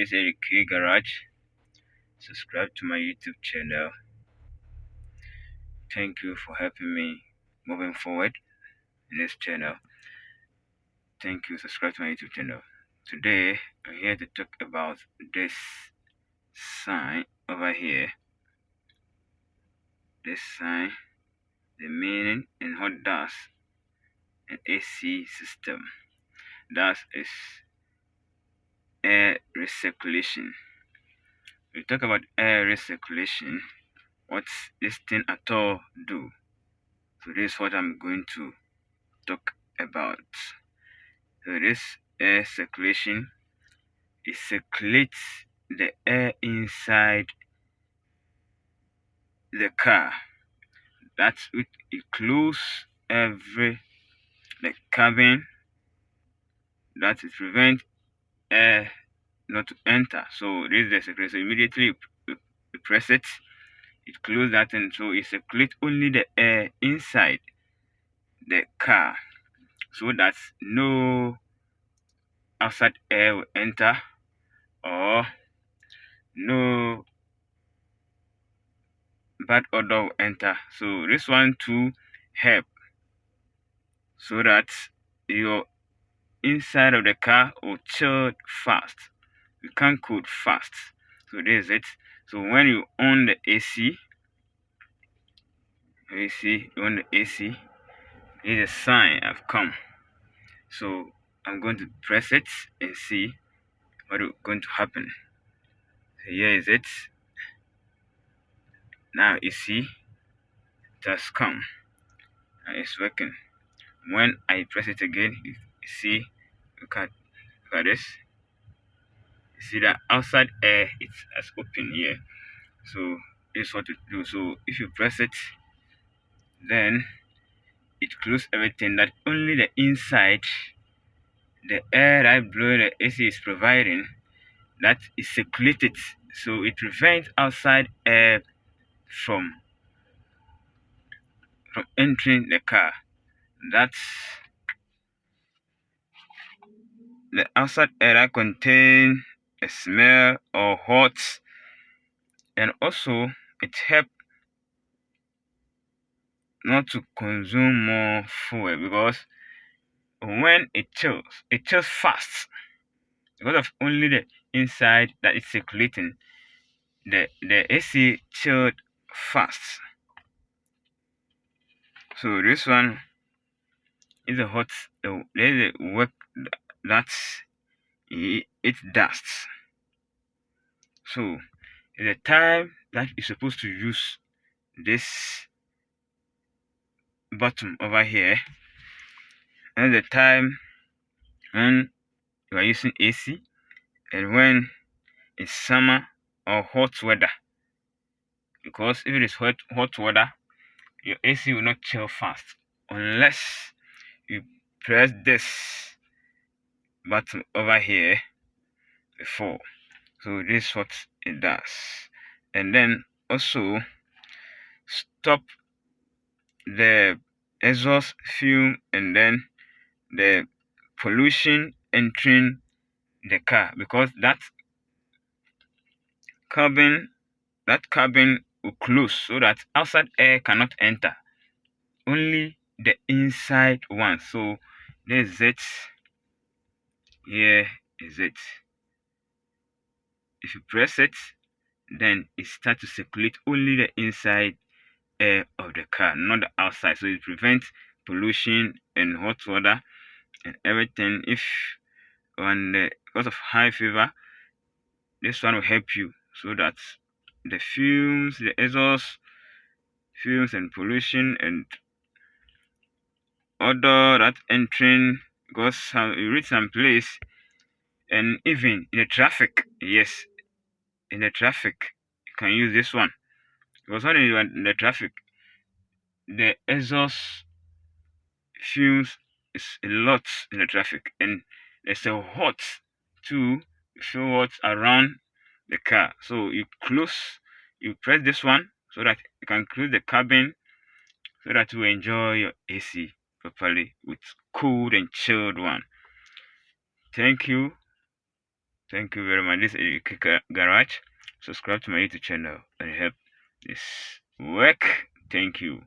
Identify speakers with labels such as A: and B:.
A: This is Eric Garage. Subscribe to my YouTube channel. Thank you for helping me moving forward in this channel. Thank you. Subscribe to my YouTube channel. Today I'm here to talk about this sign over here. This sign, the meaning and what does an AC system. That is air recirculation. We talk about air recirculation. What's this thing at all do? So this is what I'm going to talk about. So this air circulation, it circulates the air inside the car. That's it. It closes the cabin. That it prevent air not to enter. So this is the circulation. So immediately you press it, it closes that, and so it circulates only the air inside the car, so that no outside air will enter or no bad odor will enter. So this one to help so that your inside of the car will chill fast. You can't cool fast. So this is it. So when you on the AC, you see on the AC, here's a sign I've come. So I'm going to press it and see what is going to happen. So here is it. Now you see it has come and it's working. When I press it again, you see, look at this. You see that outside air it's as open here. So this is what it do. So if you press it, then it closes everything. That only the inside, the air that blow the AC is providing, that is circulated. So it prevents outside air from entering the car. That's the outside air that contain a smell or hot, and also it helps not to consume more fuel, because when it chills fast because of only the inside that is circulating. The AC chilled fast. So this one is a hot. There's a work that it does. So the time that you're supposed to use this button over here, and the time when you are using AC, and when it's summer or hot weather. Because if it is hot weather, your AC will not chill fast unless you press this button over here before. So this is what it does. And then also stop the exhaust fume and then the pollution entering the car, because that cabin will close so that outside air cannot enter, only the inside one. So this is it. Here is it. If you press it, then it starts to circulate only the inside air of the car, not the outside. So it prevents pollution and hot water and everything. If because of high fever, this one will help you so that the fumes, the exhaust fumes and pollution and odor that entering, because you reach some place, and even in the traffic, yes, in the traffic you can use this one, because when you are in the traffic, the exhaust fumes is a lot in the traffic, and there's a hot too. You feel hot around the car. So you press this one so that you can close the cabin, so that you enjoy your AC properly with cool and chilled one. Thank you. Thank you very much. This is Electrical Garage. Subscribe to my YouTube channel and help this work. Thank you.